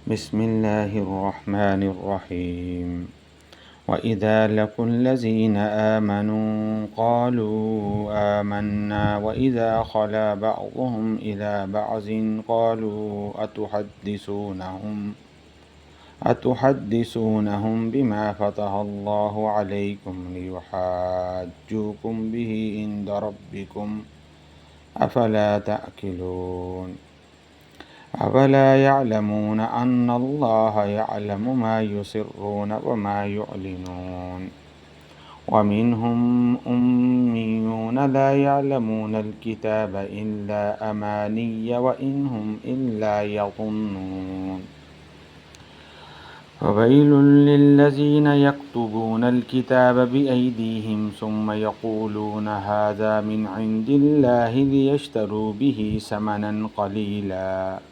بسم اللہ الرحمن الرحیم وَإِذَا لَقُوا الَّذِينَ آمَنُوا قَالُوا آمَنَّا وَإِذَا خَلَا بَعْضُهُمْ إِلَى بَعْضٍ قَالُوا أَتُحَدِّثُونَهُم بِمَا فَتَحَ اللَّهُ عَلَيْكُمْ لِيُحَاجُّوكُم بِهِ عِندَ رَبِّكُمْ أَفَلَا تَعْقِلُونَ أَوَلَا يَعْلَمُونَ أَنَّ اللَّهَ يَعْلَمُ مَا يُسِرُّونَ وَمَا يُعْلِنُونَ وَمِنْهُمْ أُمِّيُّونَ لَا يَعْلَمُونَ الْكِتَابَ إِلَّا أَمَانِيَّ وَإِنْ هُمْ إِلَّا يَظُنُّونَ فَوَيْلٌ لِّلَّذِينَ يَكْتُبُونَ الْكِتَابَ بِأَيْدِيهِمْ ثُمَّ يَقُولُونَ هَٰذَا مِنْ عِندِ اللَّهِ لِيَشْتَرُوا بِهِ ثَمَنًا قَلِيلًا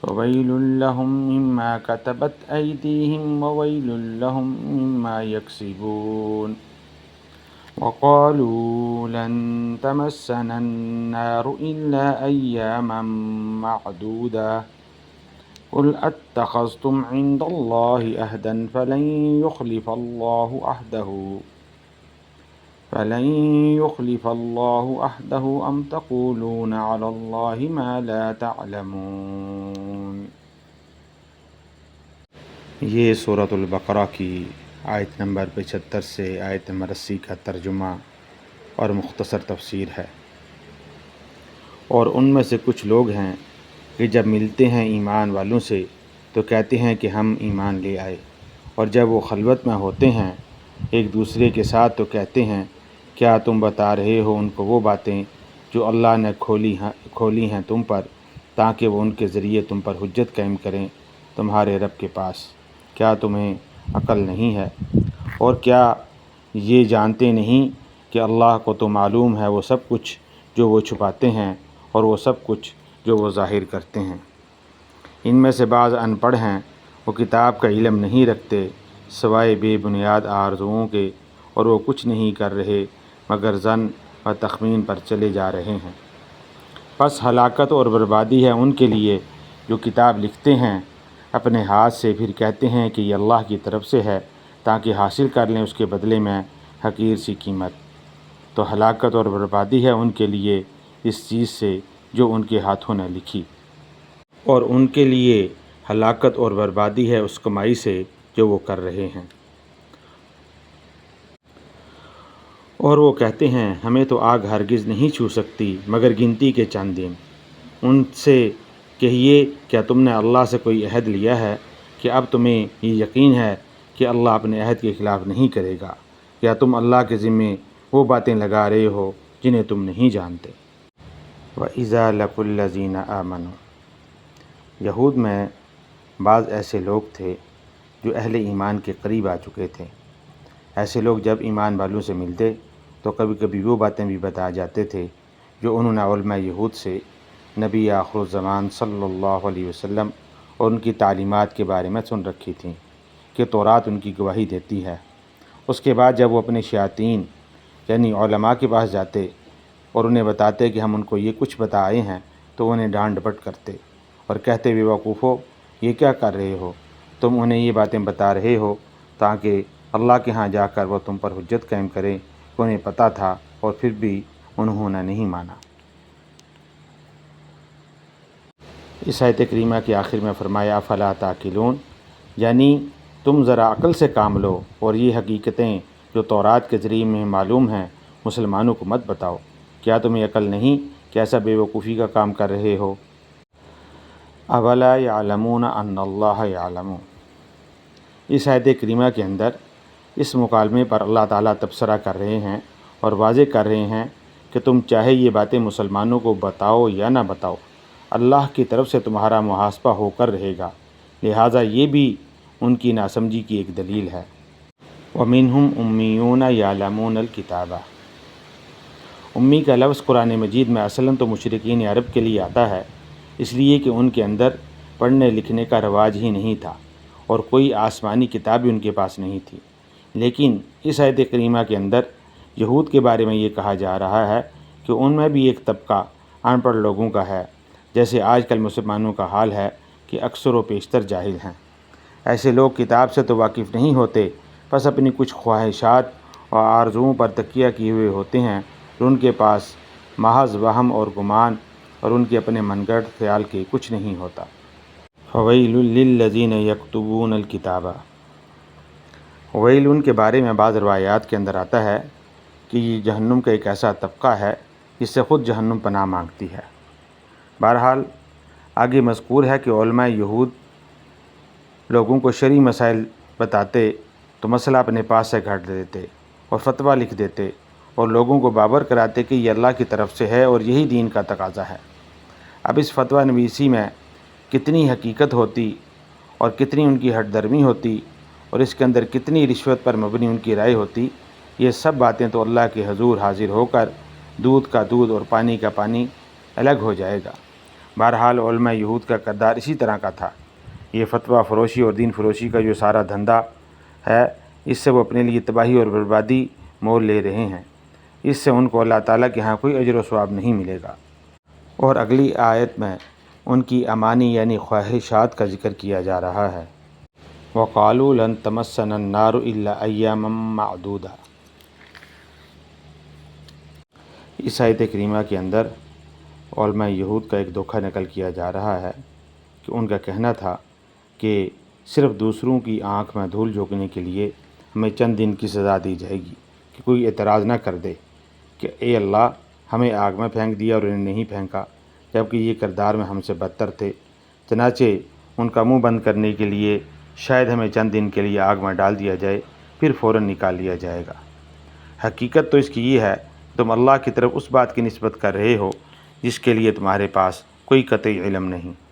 فَوَيْلٌ لَّهُم مِّمَّا كَتَبَتْ أَيْدِيهِمْ وَوَيْلٌ لَّهُم مِّمَّا يَكْسِبُونَ وَقَالُوا لَن تَمَسَّنَا النَّارُ إِلَّا أَيَّامًا مَّعْدُودَةً قُلْ أَتَّخَذْتُمْ عِندَ اللَّهِ عَهْدًا فَلَن يُخْلِفَ اللَّهُ عَهْدَهُ أَمْ تَقُولُونَ عَلَى اللَّهِ مَا لَا تَعْلَمُونَ۔ یہ سورۃ البقرہ کی آیت نمبر 75 سے آیت نمبر 80 کا ترجمہ اور مختصر تفسیر ہے۔ اور ان میں سے کچھ لوگ ہیں کہ جب ملتے ہیں ایمان والوں سے تو کہتے ہیں کہ ہم ایمان لے آئے، اور جب وہ خلوت میں ہوتے ہیں ایک دوسرے کے ساتھ تو کہتے ہیں کیا تم بتا رہے ہو ان کو وہ باتیں جو اللہ نے کھولی ہیں تم پر، تاکہ وہ ان کے ذریعے تم پر حجت قائم کریں تمہارے رب کے پاس؟ کیا تمہیں عقل نہیں ہے؟ اور کیا یہ جانتے نہیں کہ اللہ کو تو معلوم ہے وہ سب کچھ جو وہ چھپاتے ہیں اور وہ سب کچھ جو وہ ظاہر کرتے ہیں۔ ان میں سے بعض ان پڑھ ہیں، وہ کتاب کا علم نہیں رکھتے سوائے بے بنیاد آرزوؤں کے، اور وہ کچھ نہیں کر رہے مگر ظن و تخمین پر چلے جا رہے ہیں۔ پس ہلاکت اور بربادی ہے ان کے لیے جو کتاب لکھتے ہیں اپنے ہاتھ سے، پھر کہتے ہیں کہ یہ اللہ کی طرف سے ہے تاکہ حاصل کر لیں اس کے بدلے میں حقیر سی قیمت۔ تو ہلاکت اور بربادی ہے ان کے لیے اس چیز سے جو ان کے ہاتھوں نے لکھی، اور ان کے لیے ہلاکت اور بربادی ہے اس کمائی سے جو وہ کر رہے ہیں۔ اور وہ کہتے ہیں ہمیں تو آگ ہرگز نہیں چھو سکتی مگر گنتی کے چند دن۔ ان سے کہیے کیا تم نے اللہ سے کوئی عہد لیا ہے کہ اب تمہیں یہ یقین ہے کہ اللہ اپنے عہد کے خلاف نہیں کرے گا؟ یا تم اللہ کے ذمے وہ باتیں لگا رہے ہو جنہیں تم نہیں جانتے؟ وَإِذَا لَقُوا الَّذِينَ آمَنُوا، یہود میں بعض ایسے لوگ تھے جو اہل ایمان کے قریب آ چکے تھے۔ ایسے لوگ جب ایمان والوں سے ملتے تو کبھی کبھی وہ باتیں بھی بتا جاتے تھے جو انہوں نے علماء یہود سے نبی آخر الزمان صلی اللہ علیہ وسلم اور ان کی تعلیمات کے بارے میں سن رکھی تھیں کہ تورات ان کی گواہی دیتی ہے۔ اس کے بعد جب وہ اپنے شیاطین یعنی علماء کے پاس جاتے اور انہیں بتاتے کہ ہم ان کو یہ کچھ بتائے ہیں تو انہیں ڈانٹ ڈپٹ کرتے اور کہتے بے وقوفو، یہ کیا کر رہے ہو؟ تم انہیں یہ باتیں بتا رہے ہو تاکہ اللہ کے ہاں جا کر وہ تم پر حجت قائم کرے کہ انہیں پتہ تھا اور پھر بھی انہوں نے نہیں مانا۔ اس آیت کریمہ کے آخر میں فرمایا افلا تعقلون، یعنی تم ذرا عقل سے کام لو اور یہ حقیقتیں جو تورات کے ذریعے میں معلوم ہیں مسلمانوں کو مت بتاؤ۔ کیا تمہیں عقل نہیں کہ ایسا بے وقوفی کا کام کر رہے ہو؟ اولا یعلمون ان اللہ یعلم، اس آیت کریمہ کے اندر اس مکالمے پر اللہ تعالیٰ تبصرہ کر رہے ہیں اور واضح کر رہے ہیں کہ تم چاہے یہ باتیں مسلمانوں کو بتاؤ یا نہ بتاؤ، اللہ کی طرف سے تمہارا محاسبہ ہو کر رہے گا، لہٰذا یہ بھی ان کی ناسمجھی کی ایک دلیل ہے۔ وَمِنْهُمْ أُمِّيُّونَ يَعْلَمُونَ الْكِتَابَ، امی کا لفظ قرآن مجید میں اصلاً تو مشرکین عرب کے لیے آتا ہے، اس لیے کہ ان کے اندر پڑھنے لکھنے کا رواج ہی نہیں تھا اور کوئی آسمانی کتاب بھی ان کے پاس نہیں تھی۔ لیکن اس آیت کریمہ کے اندر یہود کے بارے میں یہ کہا جا رہا ہے کہ ان میں بھی ایک طبقہ ان پڑھ لوگوں کا ہے، جیسے آج کل مسلمانوں کا حال ہے کہ اکثر و بیشتر جاہل ہیں۔ ایسے لوگ کتاب سے تو واقف نہیں ہوتے، بس اپنی کچھ خواہشات اور آرزوؤں پر تکیہ کیے ہوئے ہوتے ہیں اور ان کے پاس محض وہم اور گمان اور ان کے اپنے من گھڑت خیال کے کچھ نہیں ہوتا۔ فویل للذین یکتبون الکتاب، ویل ان کے بارے میں بعض روایات کے اندر آتا ہے کہ یہ جہنم کا ایک ایسا طبقہ ہے جس سے خود جہنم پناہ مانگتی ہے۔ بہرحال آگے مذکور ہے کہ علماء یہود لوگوں کو شرعی مسائل بتاتے تو مسئلہ اپنے پاس سے گھڑ دیتے اور فتویٰ لکھ دیتے اور لوگوں کو باور کراتے کہ یہ اللہ کی طرف سے ہے اور یہی دین کا تقاضا ہے۔ اب اس فتویٰ نویسی میں کتنی حقیقت ہوتی اور کتنی ان کی ہٹ درمی ہوتی اور اس کے اندر کتنی رشوت پر مبنی ان کی رائے ہوتی، یہ سب باتیں تو اللہ کے حضور حاضر ہو کر دودھ کا دودھ اور پانی کا پانی الگ ہو جائے گا۔ بہرحال علماء یہود کا کردار اسی طرح کا تھا۔ یہ فتویٰ فروشی اور دین فروشی کا جو سارا دھندا ہے، اس سے وہ اپنے لیے تباہی اور بربادی مول لے رہے ہیں۔ اس سے ان کو اللہ تعالیٰ کے ہاں کوئی اجر و ثواب نہیں ملے گا۔ اور اگلی آیت میں ان کی امانی یعنی خواہشات کا ذکر کیا جا رہا ہے۔ وَقَالُوا لَن تَمَسَّنَا النَّارُ إِلَّا أَيَّامًا مَّعْدُودَةً، اس آیت کریمہ کے اندر علماء یہود کا ایک دھوکہ نقل کیا جا رہا ہے کہ ان کا کہنا تھا کہ صرف دوسروں کی آنکھ میں دھول جھونکنے کے لیے ہمیں چند دن کی سزا دی جائے گی کہ کوئی اعتراض نہ کر دے کہ اے اللہ ہمیں آگ میں پھینک دیا اور انہیں نہیں پھینکا، جبکہ یہ کردار میں ہم سے بدتر تھے۔ چنانچہ ان کا منہ بند کرنے کے لیے شاید ہمیں چند دن کے لیے آگ میں ڈال دیا جائے، پھر فوراً نکال لیا جائے گا۔ حقیقت تو اس کی یہ ہے کہ تم اللہ کی طرف اس بات کی نسبت کر رہے ہو جس کے لیے تمہارے پاس کوئی قطعی علم نہیں۔